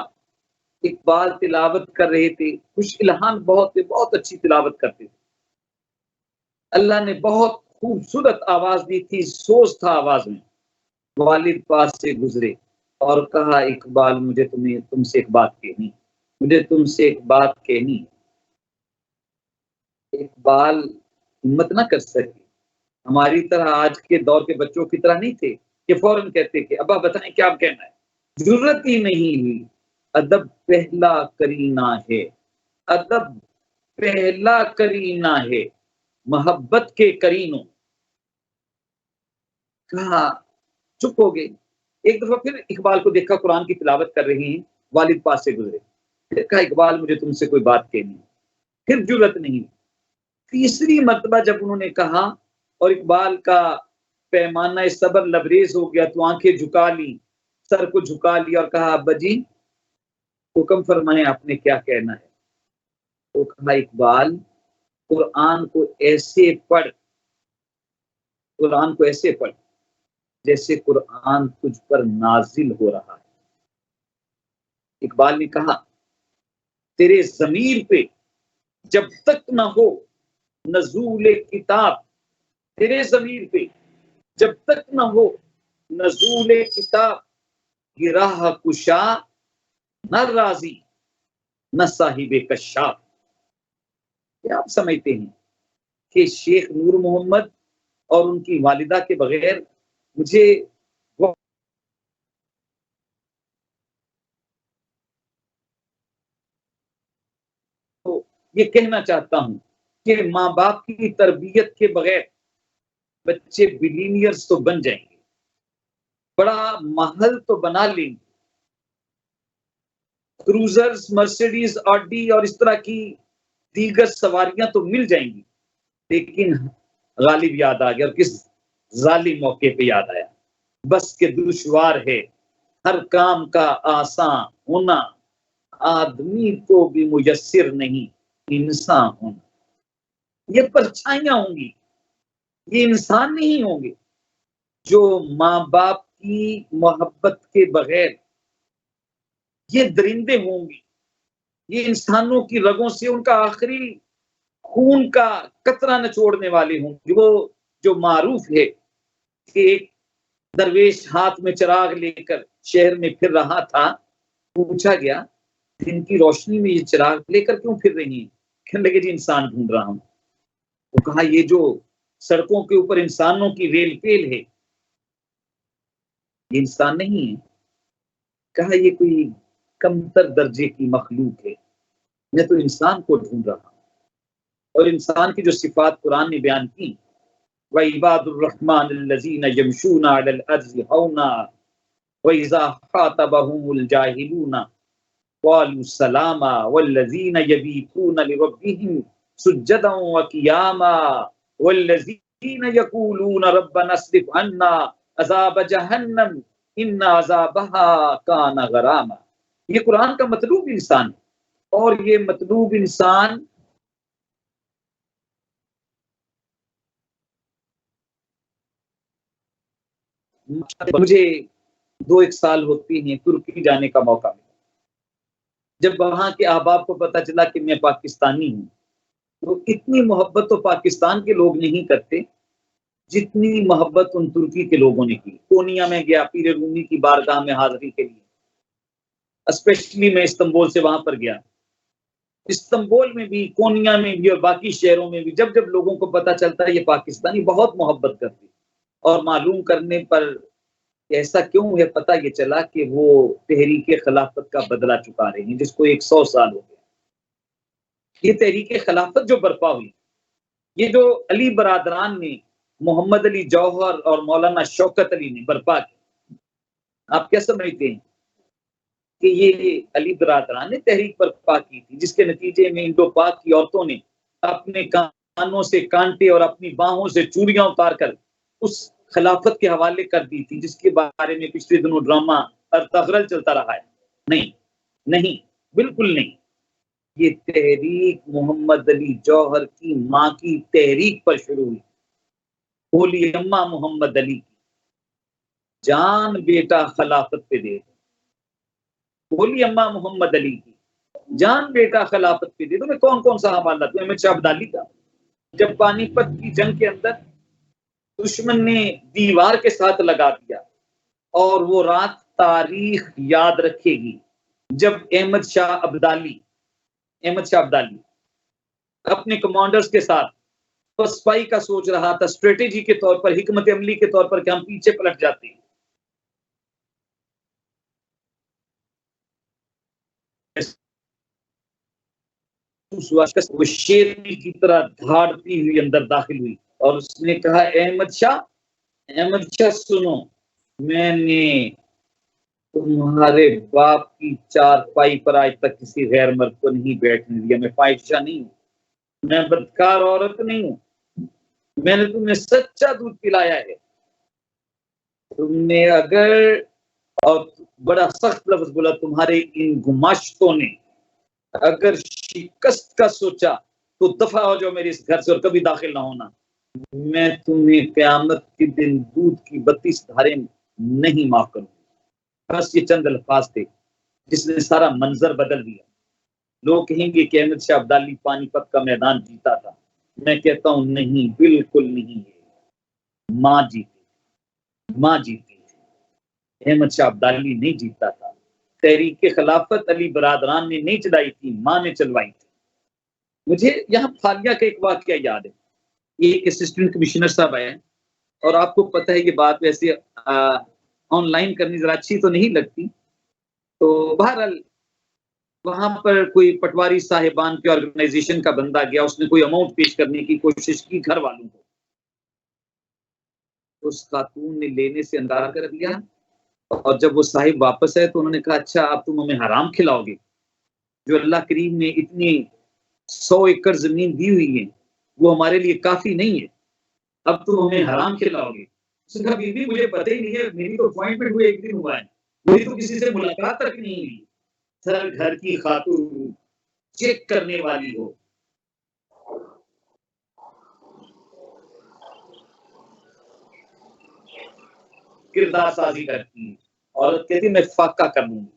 Speaker 1: اقبال تلاوت کر رہے تھے، خوش الہان بہت تھے، بہت اچھی تلاوت کرتے تھے، اللہ نے بہت خوبصورت آواز دی تھی، سوز تھا آواز میں۔ والد پاس سے گزرے اور کہا اقبال مجھے تم سے ایک بات کہنی، مجھے تم سے ایک بات کہنی۔ اقبال ہمت نہ کر سکے، ہماری طرح آج کے دور کے بچوں کی طرح نہیں تھے کہ فوراً کہتے کہ ابا بتائیں کیا کہنا ہے، ضرورت ہی نہیں ہوئی۔ ادب پہلا کرینہ ہے، ادب پہلا کرینہ ہے محبت کے کرینوں۔ کہا چپ ہو گئے۔ ایک دفعہ پھر اقبال کو دیکھا قرآن کی تلاوت کر رہے ہیں، والد پاس سے گزرے، پھر کہا اقبال مجھے تم سے کوئی بات کہنی، پھر جرأت نہیں۔ تیسری مرتبہ جب انہوں نے کہا اور اقبال کا پیمانہ صبر لبریز ہو گیا تو آنکھیں جھکا لی، سر کو جھکا لیا اور کہا ابا جی حکم فرمائیں آپ نے کیا کہنا ہے۔ تو کہا اقبال قرآن کو ایسے پڑھ، قرآن کو ایسے پڑھ جیسے قرآن تجھ پر نازل ہو رہا ہے۔ اقبال نے کہا تیرے ضمیر پہ جب تک نہ ہو نزول کتاب، تیرے ضمیر پہ جب تک نہ ہو نزول کتاب، یہ راہ کشا نہ راضی نہ صاحب کشاف۔ کیا آپ سمجھتے ہیں کہ شیخ نور محمد اور ان کی والدہ کے بغیر مجھے یہ کہنا چاہتا ہوں کہ ماں باپ کی تربیت کے بغیر بچے بلینئرز تو بن جائیں گے، بڑا محل تو بنا لیں گے، کروزرز، مرسیڈیز، آڈی اور اس طرح کی دیگر سواریاں تو مل جائیں گی، لیکن غالب یاد آ گیا، اور کس ظالم موقع پہ یاد آیا، بس کہ دشوار ہے ہر کام کا آسان ہونا، آدمی کو بھی میسر نہیں انسان ہونا۔ یہ پرچھائیاں ہوں گی، یہ انسان نہیں ہوں گے جو ماں باپ کی محبت کے بغیر، یہ درندے ہوں گی، یہ انسانوں کی رگوں سے ان کا آخری خون کا قطرہ نچوڑنے والے ہوں گے۔ وہ جو معروف ہے کہ ایک درویش ہاتھ میں چراغ لے کر شہر میں پھر رہا تھا، پوچھا گیا دن کی روشنی میں یہ چراغ لے کر کیوں پھر رہی ہیں؟ کہنے لگے جی انسان ڈھونڈ رہا ہوں۔ وہ کہا یہ جو سڑکوں کے اوپر انسانوں کی ریل پیل ہے یہ انسان نہیں ہے۔ کہا یہ کوئی کمتر درجے کی مخلوق ہے، میں تو انسان کو ڈھونڈ رہا ہوں۔ اور انسان کی جو صفات قرآن نے بیان کی، وَعِبَادُ الرَّحْمَنِ الَّذِينَ يَمْشُونَ عَلَى الْأَرْضِ هَوْنًا وَإِذَا خَاطَبَهُمُ الْجَاهِلُونَ قَالُوا سَلَامًا وَالَّذِينَ يَبِيتُونَ لِرَبِّهِمْ سُجَّدًا وَقِيَامًا وَالَّذِينَ يَقُولُونَ رَبَّنَا اصْرِفْ عَنَّا عَذَابَ جَهَنَّمَ إِنَّ عَذَابَهَا كَانَ غَرَامًا۔ یہ قرآن کا مطلوب انسان ہے، اور یہ مطلوب انسان مجھے 2-1 سال ہوتی ہیں ترکی جانے کا موقع ملا۔ جب وہاں کے احباب کو پتہ چلا کہ میں پاکستانی ہوں، تو اتنی محبت تو پاکستان کے لوگ نہیں کرتے جتنی محبت ان ترکی کے لوگوں نے کی۔ کونیا میں گیا پیر رومی کی بارگاہ میں حاضری کے لیے، اسپیشلی میں استنبول سے وہاں پر گیا۔ استنبول میں بھی، کونیا میں بھی اور باقی شہروں میں بھی جب جب لوگوں کو پتہ چلتا ہے یہ پاکستانی بہت محبت کرتے، اور معلوم کرنے پر ایسا کیوں ہے پتہ یہ چلا کہ وہ تحریک خلافت کا بدلہ چکا رہے ہیں، جس کو 100 سال ہو گیا۔ یہ تحریک خلافت جو برپا ہوئی، یہ جو علی برادران نے، محمد علی جوہر اور مولانا شوکت علی نے برپا کی، آپ کیا سمجھتے ہیں کہ یہ علی برادران نے تحریک برپا کی تھی، جس کے نتیجے میں انڈو پاک کی عورتوں نے اپنے کانوں سے کانٹے اور اپنی باہوں سے چوڑیاں اتار کر اس خلافت کے حوالے کر دی تھی، جس کے بارے میں پچھلے دنوں ڈرامہ ارطغرل چلتا رہا ہے۔ نہیں، بالکل نہیں۔ یہ تحریک محمد علی جوہر کی ماں کی تحریک پر شروع ہوئی، بولی اماں محمد علی کی، جان بیٹا خلافت پہ دے دو، بولی اماں محمد علی کی، جان بیٹا خلافت پہ دے دو۔ میں کون سا حوالہ دوں؟ احمد شاہ ابدالی کا، جب پانی پت کی جنگ کے اندر دشمن نے دیوار کے ساتھ لگا دیا، اور وہ رات تاریخ یاد رکھے گی جب احمد شاہ ابدالی اپنے کمانڈرز کے ساتھ پسپائی کا سوچ رہا تھا، اسٹریٹجی کے طور پر، حکمت عملی کے طور پر، کہ ہم پیچھے پلٹ جاتے ہیں۔ وہ شیرنی کی طرح دھاڑتی ہوئی اندر داخل ہوئی اور اس نے کہا احمد شاہ سنو، میں نے تمہارے باپ کی چارپائی پر آج تک کسی غیر مرد کو نہیں بیٹھنے دیا۔ میں فاحشہ نہیں ہوں، میں بدکار عورت نہیں ہوں، میں نے تمہیں سچا دودھ پلایا ہے۔ تم نے اگر، اور بڑا سخت لفظ بولا، تمہارے ان گماشتوں نے اگر شکست کا سوچا تو دفع ہو جاؤ میرے اس گھر سے اور کبھی داخل نہ ہونا۔ میں تمہیں قیامت کے دن دودھ کی 32 دھاریں نہیں معاف کروں۔ بس یہ چند الفاظ تھے جس نے سارا منظر بدل دیا۔ لوگ کہیں گے کہ احمد شاہ ابدالی پانی پت کا میدان جیتا تھا، میں کہتا ہوں نہیں، بالکل نہیں ہے۔ ماں جیتی، احمد شاہ ابدالی نہیں جیتا تھا۔ تحریک خلافت علی برادران نے نہیں چلائی تھی، ماں نے چلوائی تھی۔ مجھے یہاں فالیہ کا ایک واقعہ یاد ہے۔ ایک اسسٹنٹ کمشنر صاحب آئے، اور آپ کو پتہ ہے یہ بات ویسے آن لائن کرنی ذرا اچھی تو نہیں لگتی، تو بہرحال وہاں پر کوئی پٹواری صاحبان کی آرگنائزیشن کا بندہ گیا، اس نے کوئی اماؤنٹ پیش کرنے کی کوشش کی گھر والوں کو، اس خاتون نے لینے سے انکار کر دیا، اور جب وہ صاحب واپس آئے تو انہوں نے کہا اچھا اب تم ہمیں حرام کھلاؤ گے؟ جو اللہ کریم نے اتنی 100 ایکڑ زمین دی ہوئی ہے وہ ہمارے لیے کافی نہیں ہے، اب تم ہمیں حرام کھلاؤ گے؟ اس نے کہا بیوی مجھے پتہ ہی نہیں ہے، میری تو اپوائنٹمنٹ ہوئی 1 دن ہوا ہے، میری تو کسی سے ملاقات تک نہیں ہوئی۔ سر گھر کی خاتون چیک کرنے والی ہو، کردار سازی کرتی ہے، عورت کہتی میں فاقہ کر لوں گی،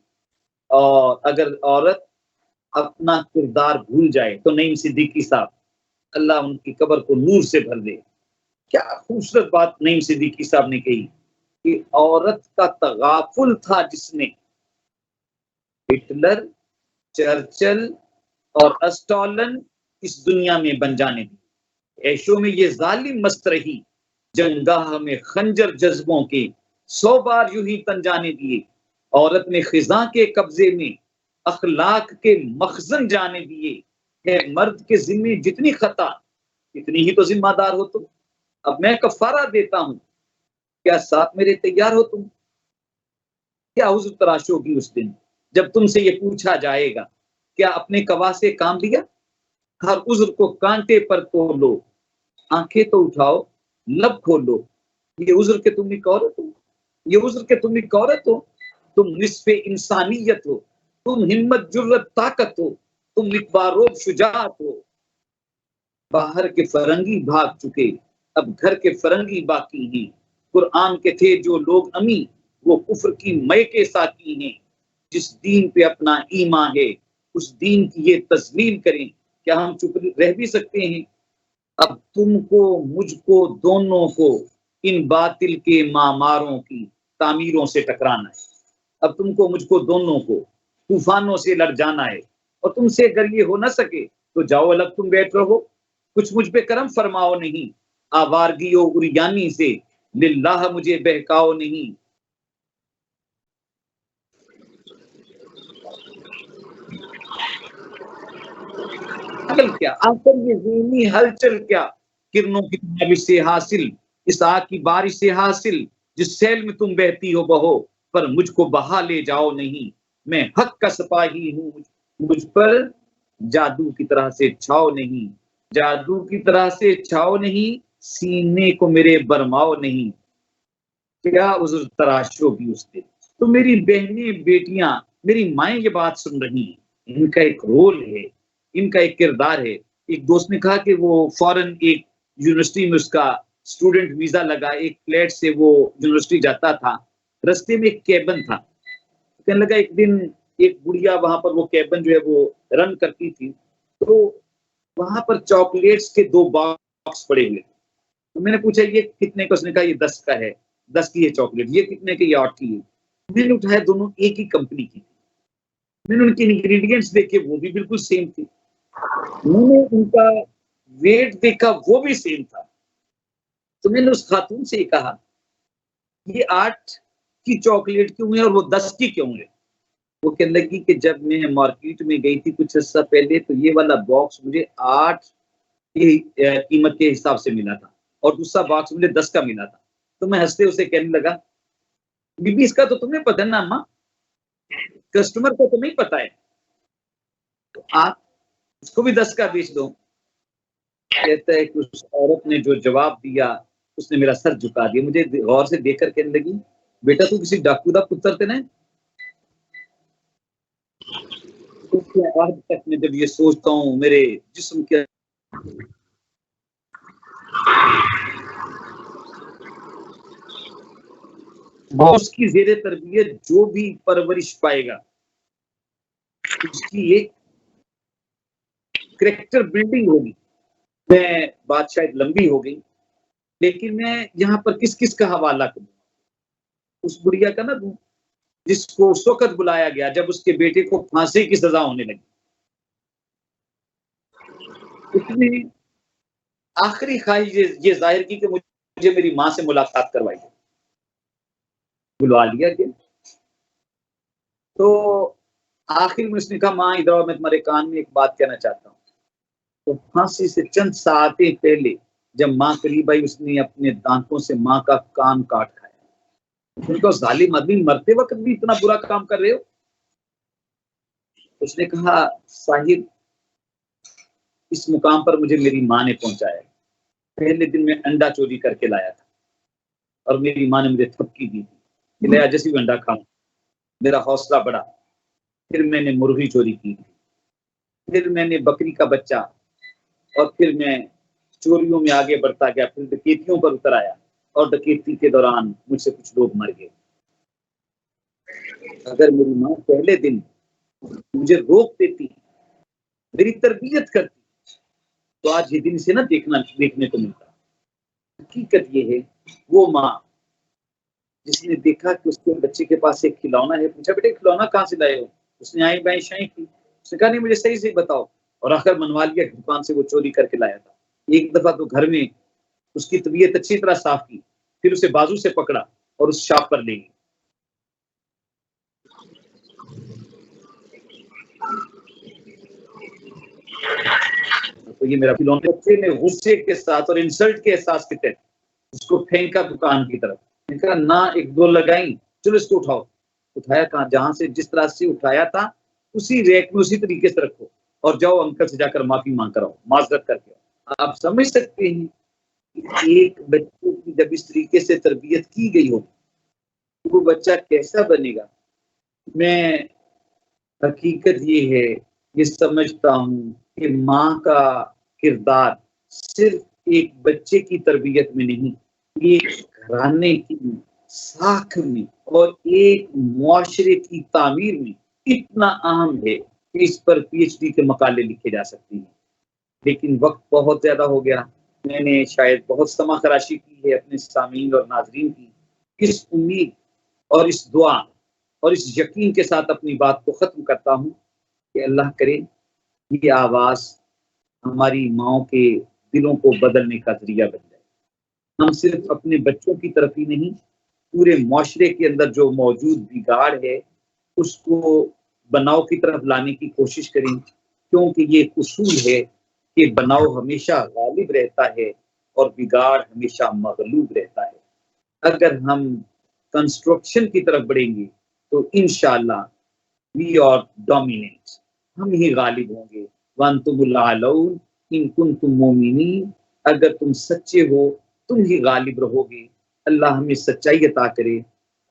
Speaker 1: اور اگر عورت اپنا کردار بھول جائے تو نعیم صدیقی صاحب، اللہ ان کی قبر کو نور سے بھر دے، کیا خوبصورت بات نعیم صدیقی صاحب نے کہی کہ عورت کا تغافل تھا جس نے ہٹلر، چرچل اور اسٹالن اس دنیا میں بن جانے دی۔ عیشوں میں یہ ظالم مست رہی، جنگاہ میں خنجر جذبوں کے 100 بار یوں ہی تن جانے دیے۔ عورت نے خزاں کے قبضے میں اخلاق کے مخزن جانے دیے۔ ہے مرد کے ذمہ جتنی خطا اتنی ہی تو ذمہ دار ہو تم۔ اب میں کفارہ دیتا ہوں، کیا ساتھ میرے تیار ہو تم؟ کیا عذر تراشو گی اس دن جب تم سے یہ پوچھا جائے گا کیا اپنے گواہ سے کام لیا؟ ہر عذر کو کانٹے پر تولو، آنکھیں تو اٹھاؤ، لب کھولو، یہ عذر کہ تم ایک عورت ہو، یہ عذر کہ تم ایک عورت ہو، تم نصف انسانیت ہو، تم ہمت جرت طاقت ہو، تم اقباروب شجاعت ہو۔ باہر کے فرنگی بھاگ چکے، اب گھر کے فرنگی باقی ہیں۔ قرآن کے تھے جو لوگ امی، وہ کفر کی مے کے ساقی ہیں۔ جس دین پہ اپنا ایمان ہے اس دین کی یہ تسلیم کریں، کیا ہم چپ رہ بھی سکتے ہیں؟ اب تم کو مجھ کو دونوں کو ان باطل کے معماروں کی تعمیروں سے ٹکرانا ہے۔ اب تم کو مجھ کو دونوں کو طوفانوں سے لڑ جانا ہے، اور تم سے اگر یہ ہو نہ سکے تو جاؤ الگ تم بیٹھ رہو، کچھ مجھ پہ کرم فرماؤ نہیں، آوارگیو اریانی سے للہ مجھے بہکاؤ نہیں۔ کیا آخر یہ ذہنی ہلچل کیا، کرنوں کی بارش سے حاصل، اس آگ کی بارش سے حاصل، جس سیل میں تم بہتی ہو بہو، پر مجھ کو بہا لے جاؤ نہیں۔ میں حق کا سپاہی ہوں، مجھ پر جادو کی طرح سے چھاؤ نہیں، جادو کی طرح سے چھاؤ نہیں، سینے کو میرے برماؤ نہیں۔ کیا عذر تراشو گی اس دن؟ تو میری بہنیں بیٹیاں میری مائیں یہ بات سن رہی ہیں، ان کا ایک رول ہے، ان کا ایک کردار ہے۔ ایک دوست نے کہا کہ وہ فوراً ایک یونیورسٹی میں اس کا اسٹوڈنٹ ویزا لگا، ایک فلیٹ سے وہ یونیورسٹی جاتا تھا، رستے میں ایک کیبن تھا، کہنے لگا ایک دن ایک بڑھیا وہاں پر وہ کیبن جو ہے وہ رن کرتی تھی، تو وہاں پر چاکلیٹس کے 2 باکس پڑے ہوئے، تو میں نے پوچھا یہ کتنے کا؟ اس نے کہا یہ 10 کا ہے، 10 کی ہے چاکلیٹ، یہ کتنے کی؟ یہ 8 کی ہے۔ میں نے اٹھایا، دونوں ایک ہی کمپنی کی، میں نے ان کے انگریڈینٹس دیکھے وہ بھی بالکل سیم تھے، میں نے ان کا ویٹ دیکھا وہ بھی سیم تھا۔ تو میں نے اس خاتون سے کہا یہ 8 کی چاکلیٹ کیوں ہے اور وہ 10 کی کیوں ہے؟ وہ کہنے لگی کہ جب میں مارکیٹ میں گئی تھی کچھ عرصہ پہلے تو یہ والا باکس مجھے 8 کی قیمت کے حساب سے ملا تھا اور دوسرا باکس مجھے 10 کا ملا تھا۔ تو میں ہنستے اسے کہنے لگا بی بی اس کا تو تمہیں پتہ ہے نا اماں، کسٹمر کو تو نہیں پتا ہے، تو آپ اس کو بھی 10 کا بیچ دو۔ کہتا ہے کہ اس عورت نے جو جواب دیا اس نے میرا سر جھکا دیا، مجھے غور سے دیکھ کر کہنے لگی بیٹا تو کسی ڈاکو دا پتر تھے نا۔ آج تک میں جب یہ سوچتا ہوں میرے جسم کے اس کی زیر تربیت جو بھی پرورش پائے گا اس کی ایک کریکٹر بلڈنگ ہوگی۔ میں بات شاید لمبی ہو گئی لیکن میں یہاں پر کس کس کا حوالہ کروں؟ اس بڑھیا کا نا دوں جس کو اس وقت بلایا گیا جب اس کے بیٹے کو پھانسی کی سزا ہونے لگی، اس نے آخری خواہش یہ ظاہر کی کہ مجھے میری ماں سے ملاقات کروائی، بلوا لیا گیا۔ تو آخر میں اس نے کہا ماں ادھر آؤ، میں تمہارے کان میں ایک بات کہنا چاہتا ہوں۔ تو پھانسی سے چند ساعتیں پہلے جب ماں قریب آئی اس نے اپنے دانتوں سے ماں کا کان کاٹ کھایا۔ ان کو ظالم آدمی مرتے وقت بھی اتنا برا کام کر رہے ہو؟ اس نے کہا صاحب اس مقام پر مجھے میری ماں نے پہنچایا، پہلے دن میں انڈا چوری کر کے لایا تھا اور میری ماں نے مجھے تھپکی دی تھی کہ لیا جیسے بھی انڈا کھاؤں، میرا حوصلہ بڑھا، پھر میں نے مرغی چوری کی، پھر میں نے بکری کا بچہ، اور پھر میں چوریوں میں آگے بڑھتا گیا، پھر ڈکیتیوں پر اتر آیا اور ڈکیتی کے دوران مجھ سے کچھ لوگ مر گئے۔ اگر میری ماں پہلے دن مجھے روک دیتی، میری تربیت کرتی، تو آج یہ دن سے نہ دیکھنے کو ملتا۔ حقیقت یہ ہے وہ ماں جس نے دیکھا کہ اس کے بچے کے پاس ایک کھلونا ہے، پوچھا بیٹے کھلونا کہاں سے لائے ہو؟ اس نے آئی بائیں شائیں کی، اس نے کہا نہیں مجھے صحیح سے بتاؤ، اور آخر منوا لیا کہ دکان سے وہ چوری کر کے لایا تھا۔ ایک دفعہ تو گھر میں اس کی طبیعت اچھی طرح صاف کی، پھر اسے بازو سے پکڑا اور اس شاپ پر لے گئی۔ تو یہ میرا کھلونا بچے نے غصے کے ساتھ اور انسلٹ کے احساس کے تحت اس کو پھینکا دکان کی طرف، نے کہا نہ ایک دو لگائیں، چلو اس کو اٹھاؤ۔ اٹھایا کہاں؟ جہاں سے جس طرح سے اٹھایا تھا اسی ریک میں اسی طریقے سے رکھو اور جاؤ انکل سے جا کر معافی مانگ کر آؤ، معذرت کر کے آؤ۔ آپ سمجھ سکتے ہیں کہ ایک بچے کی جب اس طریقے سے تربیت کی گئی ہو وہ بچہ کیسا بنے گا؟ میں حقیقت یہ ہے یہ سمجھتا ہوں کہ ماں کا کردار صرف ایک بچے کی تربیت میں نہیں، ایک گھرانے کی ساکھ میں اور ایک معاشرے کی تعمیر میں اتنا اہم ہے کہ اس پر PhD کے مقالے لکھے جا سکتے ہیں، لیکن وقت بہت زیادہ ہو گیا۔ میں نے شاید بہت سما خراشی کی ہے اپنے سامعین اور ناظرین کی۔ اس امید اور اس دعا اور اس یقین کے ساتھ اپنی بات کو ختم کرتا ہوں کہ اللہ کرے یہ آواز ہماری ماؤں کے دلوں کو بدلنے کا ذریعہ بن جائے۔ ہم صرف اپنے بچوں کی طرف ہی نہیں، پورے معاشرے کے اندر جو موجود بگاڑ ہے اس کو بناؤ کی طرف لانے کی کوشش کریں، کیونکہ یہ اصول ہے کہ بناؤ ہمیشہ غالب رہتا ہے اور بگاڑ ہمیشہ مغلوب رہتا ہے۔ اگر ہم کنسٹرکشن کی طرف بڑھیں گے تو انشاءاللہ وی آر ڈومیننٹ، ہم ہی غالب ہوں گے۔ وانتم الاعلون ان کنتم مومنین، اگر تم سچے ہو تم ہی غالب رہو گے۔ اللہ ہمیں سچائی عطا کرے،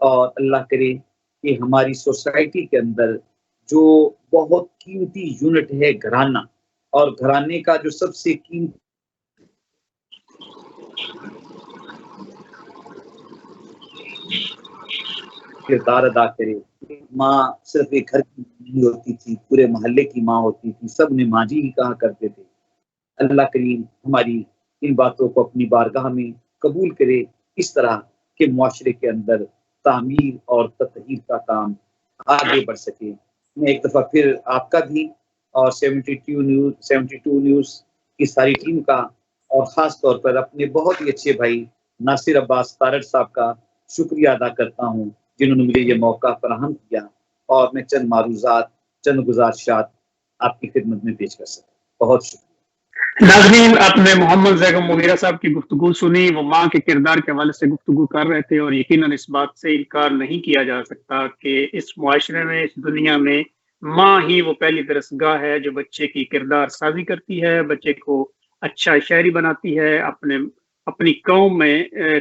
Speaker 1: اور اللہ کرے کہ ہماری سوسائٹی کے اندر جو بہت قیمتی یونٹ ہے گھرانہ، اور گھرانے کا جو سب سے قیمتی کردار ادا کرے۔ ماں صرف ایک گھر کی نہیں ہوتی تھی، پورے محلے کی ماں ہوتی تھی، سب نے ماں جی ہی کہا کرتے تھے۔ اللہ کریم ہماری ان باتوں کو اپنی بارگاہ میں قبول کرے، اس طرح کہ معاشرے کے اندر تعمیر اور تطہیر کا کام آگے بڑھ سکے۔ میں ایک دفعہ پھر آپ کا بھی اور 72 نیوز کی ساری ٹیم کا، اور خاص طور پر اپنے بہت ہی اچھے بھائی ناصر عباس تارڑ صاحب کا شکریہ ادا کرتا ہوں، جنہوں نے مجھے یہ موقع فراہم کیا، اور میں چند معروضات، چند گزارشات آپ کی خدمت میں پیش کر سکتا۔ بہت شکریہ۔
Speaker 2: ناظرین، آپ نے محمد زیغم مغیرہ صاحب کی گفتگو سنی۔ وہ ماں کے کردار کے حوالے سے گفتگو کر رہے تھے، اور یقیناً اس بات سے انکار نہیں کیا جا سکتا کہ اس معاشرے میں، اس دنیا میں ماں ہی وہ پہلی درسگاہ ہے جو بچے کی کردار سازی کرتی ہے، بچے کو اچھا شہری بناتی ہے، اپنی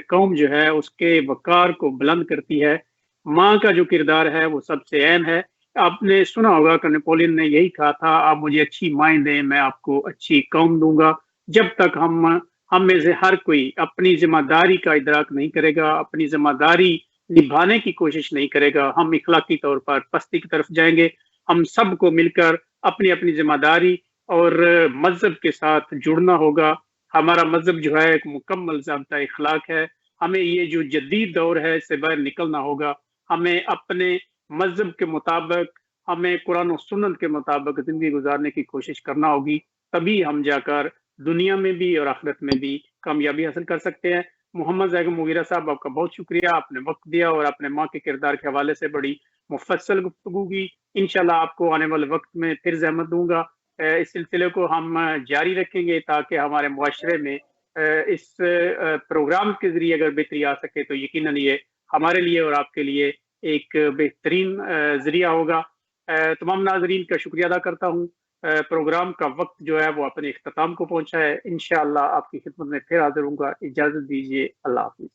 Speaker 2: قوم جو ہے اس کے وقار کو بلند کرتی ہے۔ ماں کا جو کردار ہے وہ سب سے اہم ہے۔ آپ نے سنا ہوگا کہ نیپولین نے یہی کہا تھا، آپ مجھے اچھی مائیں دیں، میں آپ کو اچھی قوم دوں گا۔ جب تک ہم میں سے ہر کوئی اپنی ذمہ داری کا ادراک نہیں کرے گا، اپنی ذمہ داری نبھانے کی کوشش نہیں کرے گا، ہم اخلاقی طور پر پستی کی طرف جائیں گے۔ ہم سب کو مل کر اپنی اپنی ذمہ داری اور مذہب کے ساتھ جڑنا ہوگا۔ ہمارا مذہب جو ہے ایک مکمل ضابطہ اخلاق ہے۔ ہمیں یہ جو جدید دور ہے اس سے باہر نکلنا ہوگا۔ ہمیں اپنے مذہب کے مطابق، ہمیں قرآن و سنت کے مطابق زندگی گزارنے کی کوشش کرنا ہوگی، تبھی ہم جا کر دنیا میں بھی اور آخرت میں بھی کامیابی حاصل کر سکتے ہیں۔ محمد زیغم مغیرہ صاحب، آپ کا بہت شکریہ، آپ نے وقت دیا اور اپنے ماں کے کردار کے حوالے سے بڑی مفصل گفتگو کی۔ انشاءاللہ آپ کو آنے والے وقت میں پھر زحمت دوں گا۔ اس سلسلے کو ہم جاری رکھیں گے تاکہ ہمارے معاشرے میں اس پروگرام کے ذریعے اگر بہتری آ سکے تو یقیناً یہ ہمارے لیے اور آپ کے لیے ایک بہترین ذریعہ ہوگا۔ تمام ناظرین کا شکریہ ادا کرتا ہوں۔ پروگرام کا وقت جو ہے وہ اپنے اختتام کو پہنچا ہے۔ انشاءاللہ آپ کی خدمت میں پھر حاضر ہوں گا۔ اجازت دیجیے، اللہ حافظ۔